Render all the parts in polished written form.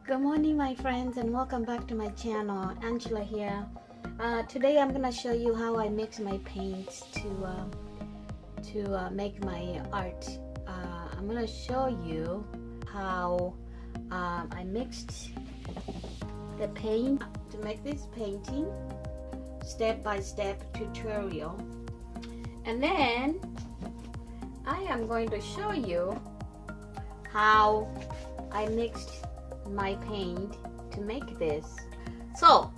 Good morning, my friends, and welcome back to my channel. Angela here. Today I'm gonna show you how I mix my paints to make my art. I'm gonna show you how I mixed the paint to make this painting, step-by-step tutorial, and then I am going to show you how I mixed my paint to make this. So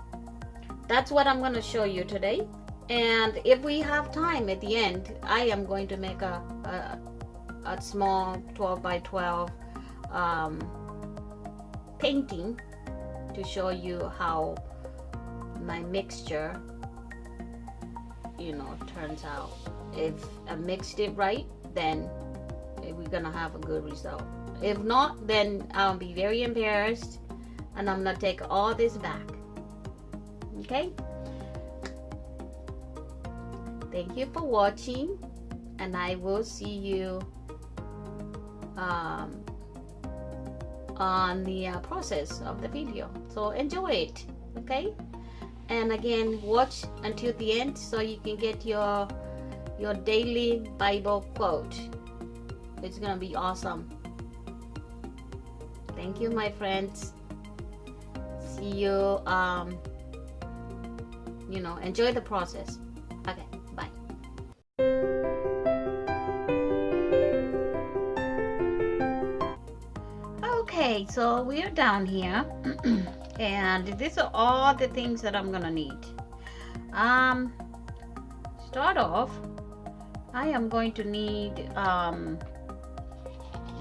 that's what I'm going to show you today, and if we have time at the end, I am going to make a small 12 by 12 painting to show you how my mixture turns out. If I mixed it right, then we're gonna have a good result. If not, then I'll be very embarrassed and I'm gonna take all this back. Okay? Thank you for watching, and I will see you on the process of the video. So enjoy it, okay? And again, watch until the end so you can get your daily Bible quote. It's gonna be awesome. Thank you, my friends. See you. Enjoy the process. Okay, bye. Okay, so we're down here, and these are all the things that I'm gonna need. Start off, I am going to need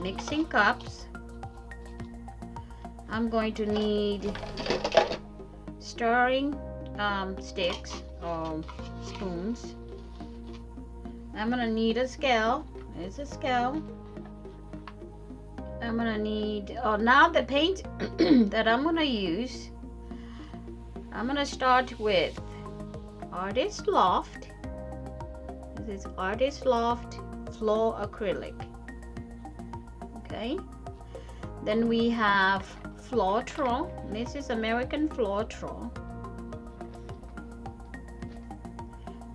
mixing cups. I'm going to need stirring sticks or spoons. I'm gonna need a scale. There's a scale. I'm gonna need now the paint that I'm gonna use. I'm gonna start with Artist Loft. This is Artist Loft Floor Acrylic. Okay. Then we have Floetrol. This is American Floetrol.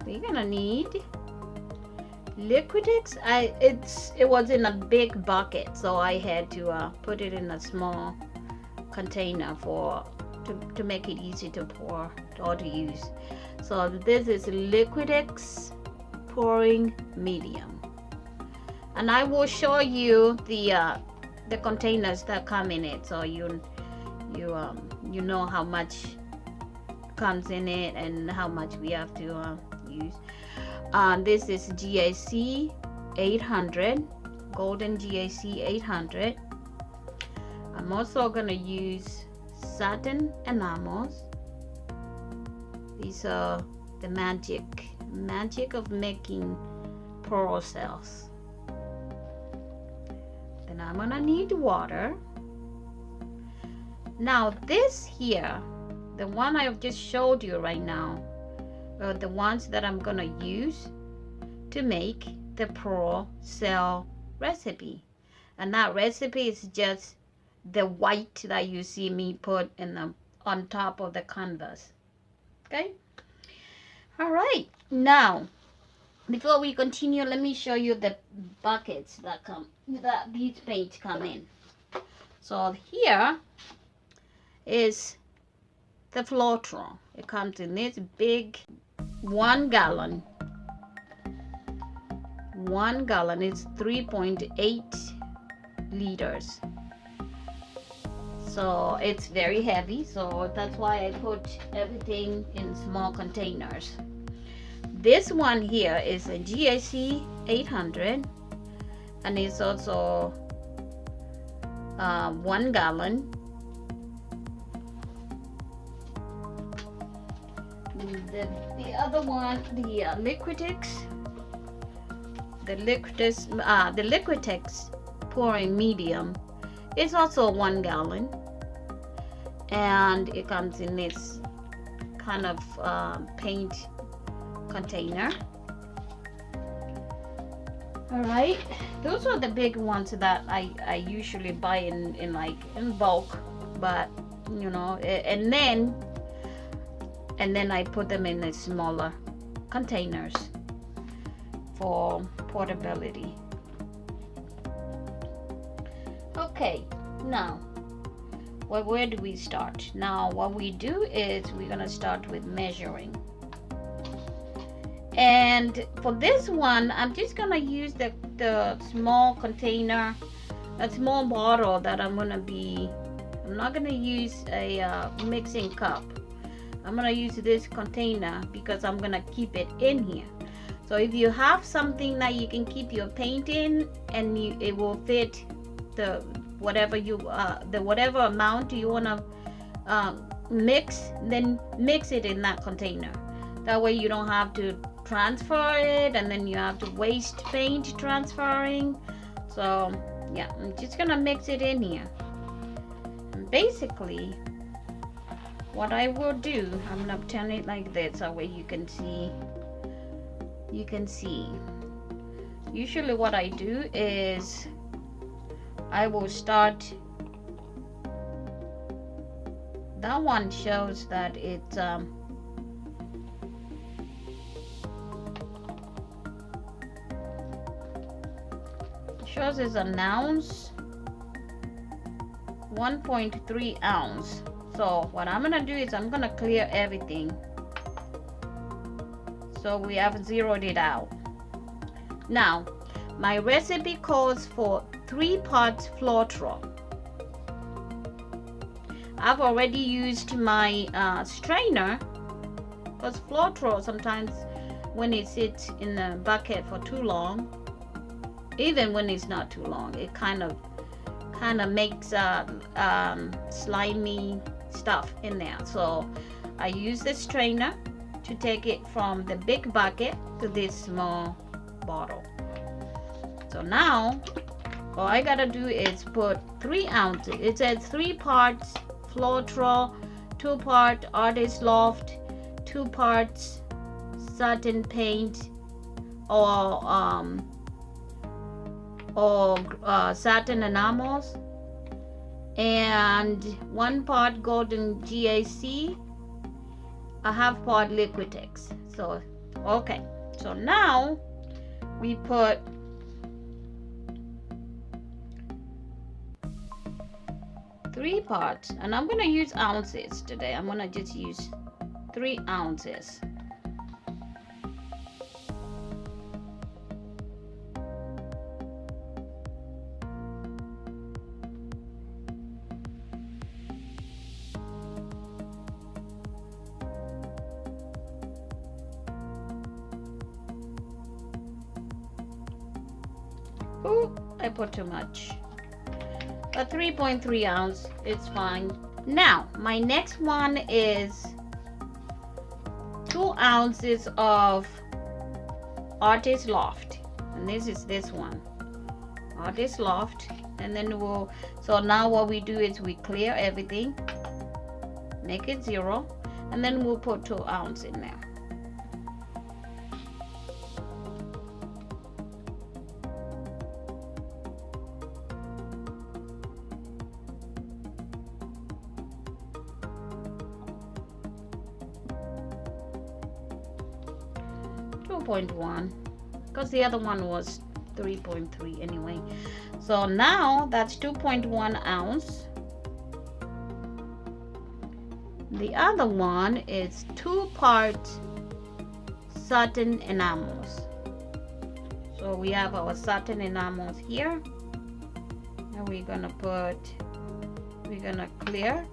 We're gonna need Liquitex. It was in a big bucket, so I had to put it in a small container to make it easy to pour or to use. So this is Liquitex pouring medium, and I will show you the containers that come in it, so you know how much comes in it and how much we have to use. This is GAC 800, golden GAC 800. I'm also gonna use satin enamels. These are the magic of making pearl cells. Then I'm gonna need water. Now this here, the one I've just showed you right now, are the ones that I'm gonna use to make the pearl cell recipe. And that recipe is just the white that you see me put on top of the canvas. Okay? All right. Now, before we continue, let me show you the buckets that these paints come in. So here is the Floetrol. It comes in this big 1 gallon. 1 gallon is 3.8 liters. So it's very heavy, so that's why I put everything in small containers. This one here is a GAC 800, and it's also 1 gallon. The other one, the Liquitex pouring medium, is also 1 gallon, and it comes in this kind of paint container. All right, those are the big ones that I usually buy in bulk, but you know, and then I put them in the smaller containers for portability. Okay, now where do we start? Now what we do is we're gonna start with measuring. And for this one, I'm just gonna use the small container, a small bottle that I'm not gonna use a mixing cup. I'm gonna use this container because I'm gonna keep it in here. So if you have something that you can keep your paint in and it will fit the whatever amount you wanna mix, then mix it in that container. That way you don't have to transfer it and then you have to waste paint transferring. So yeah, I'm just gonna mix it in here. And basically what I will do, I'm gonna turn it like this, that way you can see. Usually what I do is I will start, that one shows that it's shows is an ounce, 1.3 ounce. So what I'm gonna do is I'm gonna clear everything, so we have zeroed it out. Now my recipe calls for 3 parts Floetrol. I've already used my strainer, because Floetrol sometimes when it sits in the bucket for too long, even when it's not too long, it kind of makes slimy stuff in there. So I use the strainer to take it from the big bucket to this small bottle. So now all I gotta do is put 3 ounces. It says 3 parts Floetrol, 2 parts Artist Loft, 2 parts satin paint or satin enamels, and 1 part golden GAC, a half part Liquitex. So okay, so now we put 3 parts, and I'm gonna use ounces today. I'm gonna just use 3 ounces. Ooh, I put too much. A 3.3 ounce, it's fine. Now my next one is 2 ounces of Artist Loft, and this is this one, Artist Loft. And then so now what we do is we clear everything, make it 0, and then we'll put 2 ounces in there. Because the other one was 3.3 anyway. So now that's 2.1 ounce. The other one is 2 parts satin enamels. So we have our satin enamels here, and we're gonna clear.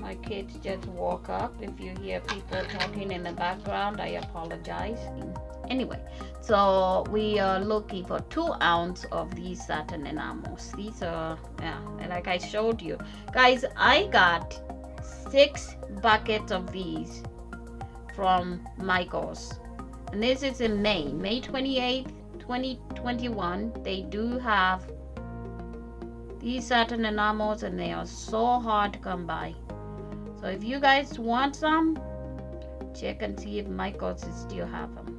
My kids just woke up. If you hear people talking in the background, I apologize. Anyway, so we are looking for 2 ounces of these satin enamels. These are, yeah, and like I showed you guys, I got 6 buckets of these from Michael's, and this is in May 28th 2021. They do have these satin enamels, and they are so hard to come by. So if you guys want some, check and see if Michael's still have them.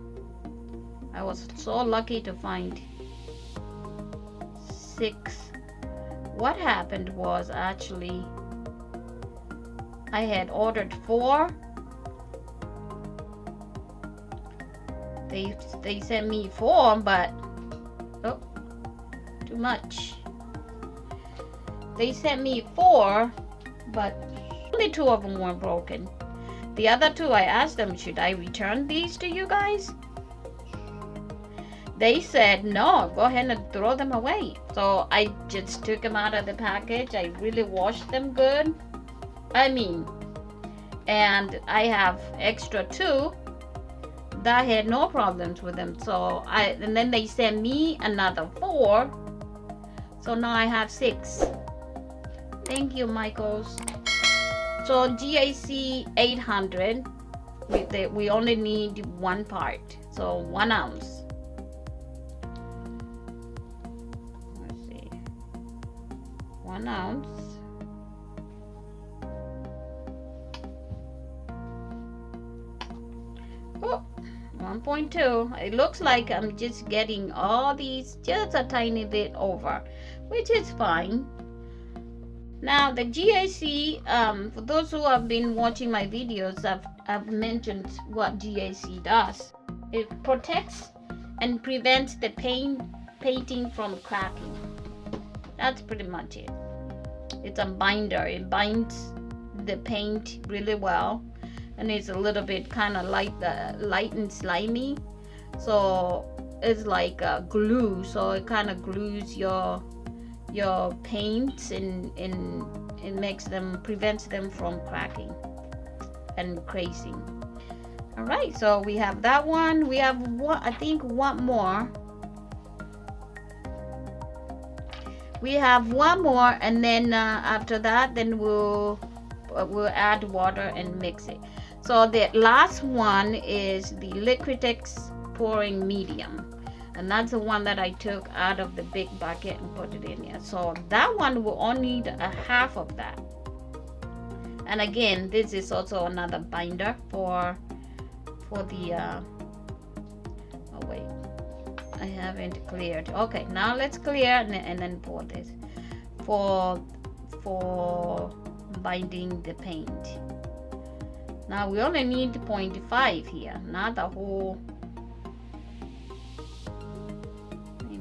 I was so lucky to find 6. What happened was actually I had ordered 4. They sent me 4, but oh, too much. They sent me 4, but only 2 of them were broken. The other 2, I asked them, should I return these to you guys? They said no, go ahead and throw them away. So I just took them out of the package. I really washed them good. And I have extra 2 that had no problems with them. So and then they sent me another 4. So now I have 6. Thank you, Michaels. So GAC 800, we only need 1 part. So 1 ounce. Let's see. 1 ounce. Oh, 1.2. It looks like I'm just getting all these just a tiny bit over, which is fine. Now the GAC, for those who have been watching my videos, I've mentioned what GAC does. It protects and prevents the painting from cracking. That's pretty much it. It's a binder. It binds the paint really well, and it's a little bit kind of light and slimy. So it's like glue. So it kind of glues your paints and it makes them, prevents them from cracking and creasing. All right, so we have that one. We have one, I think one more. We have one more, and then after that, then we'll add water and mix it. So the last one is the Liquitex pouring medium. And that's the one that I took out of the big bucket and put it in here. So that one will only need a half of that. And again, this is also another binder for the oh wait, I haven't cleared. Okay, now let's clear and then pour this for binding the paint. Now we only need 0.5 here, not the whole.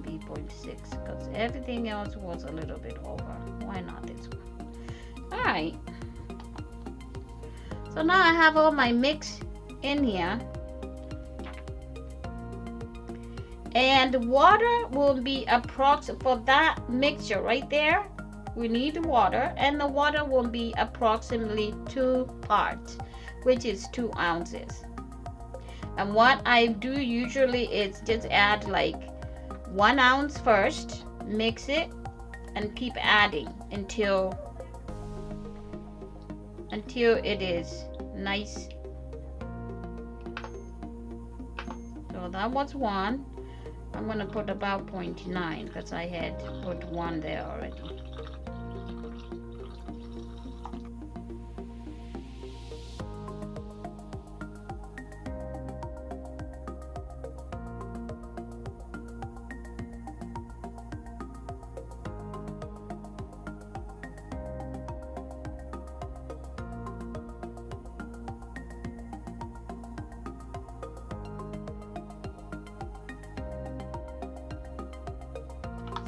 0.6, because everything else was a little bit over. Why not this one? All right, so now I have all my mix in here, and water will be approximate for that mixture right there. We need water, and the water will be approximately 2 parts, which is 2 ounces. And what I do usually is just add like 1 ounce first, mix it, and keep adding until it is nice. So that was 1. I'm gonna put about 0.9 because I had put 1 there already.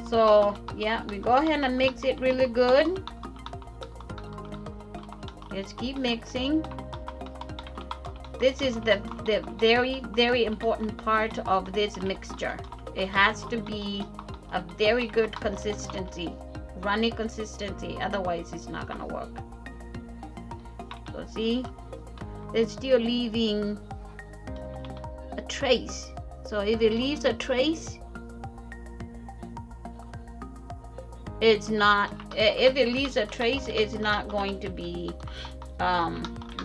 So yeah, we go ahead and mix it really good. Just keep mixing. This is the very important part of this mixture. It has to be a very good consistency, runny consistency, otherwise it's not gonna work. So see, it's still leaving a trace. So if it leaves a trace, it's not, if it leaves a trace, it's not going to be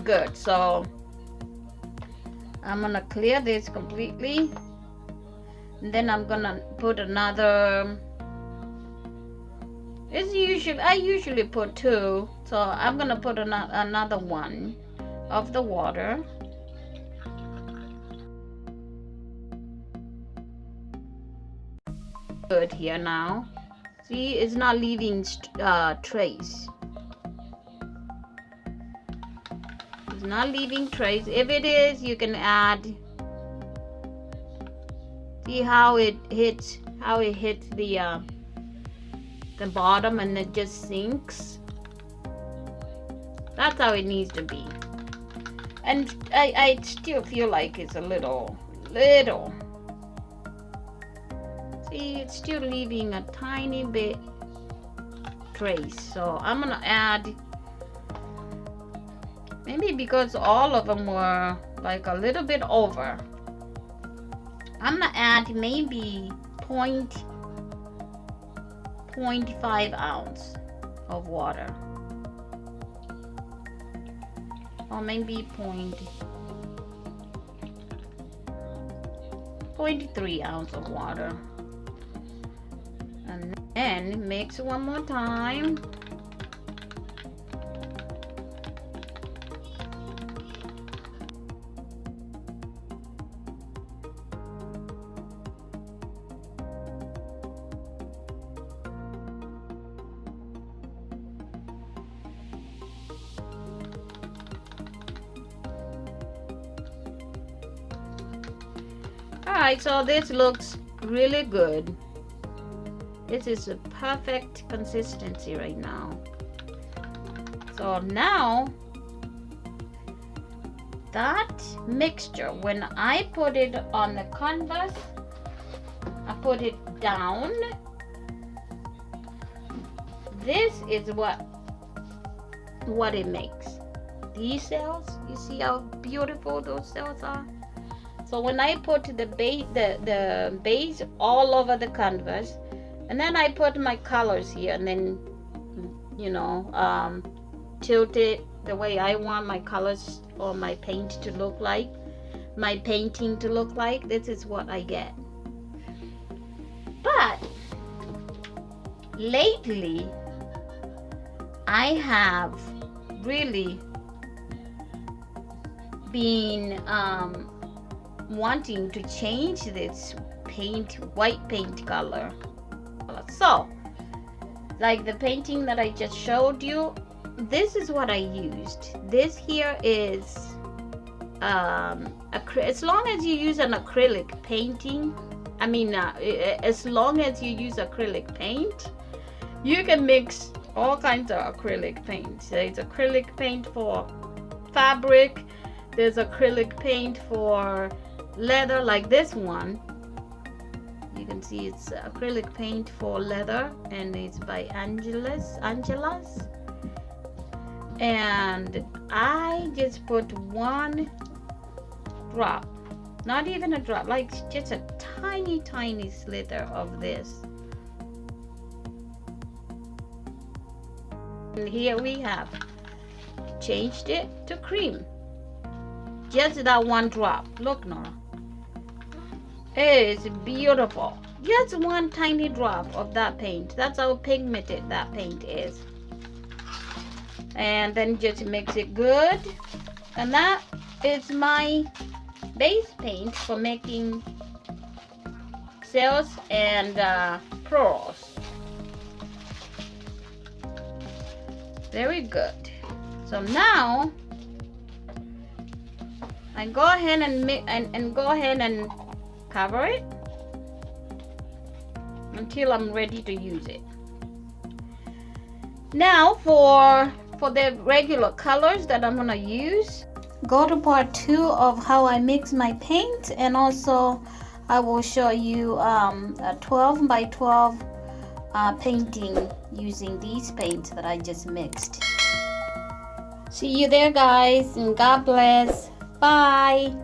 good. So I'm gonna clear this completely, and then I'm gonna put another, I usually put 2, so I'm gonna put another 1 of the water. Good here now. See, it's not leaving trace. It's not leaving trace. If it is, you can add. See how it hits the bottom and it just sinks. That's how it needs to be. And I still feel like it's a little. See, it's still leaving a tiny bit trace. So I'm gonna add, maybe because all of them were like a little bit over, I'm gonna add maybe 0.5 ounce of water, or maybe 0.3 ounce of water, and then mix one more time. Alright, so this looks really good. This is a perfect consistency right now. So now that mixture, when I put it on the canvas, I put it down. This is what it makes. These cells, you see how beautiful those cells are? So when I put the base all over the canvas, and then I put my colors here, and then, you know, tilt it the way I want my colors or my paint to look like, my painting to look like, this is what I get. But lately, I have really been wanting to change this white paint color. So like the painting that I just showed you, this is what I used. This here is as long as you use an acrylic painting, I mean as long as you use acrylic paint, you can mix all kinds of acrylic paint. There's acrylic paint for fabric, there's acrylic paint for leather, like this one. You can see it's acrylic paint for leather, and it's by Angela's. And I just put one drop, not even a drop, like just a tiny slither of this. And here we have changed it to cream. Just that one drop. Look, Nora. It is beautiful. Just one tiny drop of that paint. That's how pigmented that paint is. And then just mix it good. And that is my base paint for making cells and pearls. Very good. So now I go ahead and go ahead and cover it until I'm ready to use it. Now for the regular colors that I'm gonna use, go to part 2 of how I mix my paint, and also I will show you a 12 by 12 painting using these paints that I just mixed. See you there, guys, and God bless. Bye.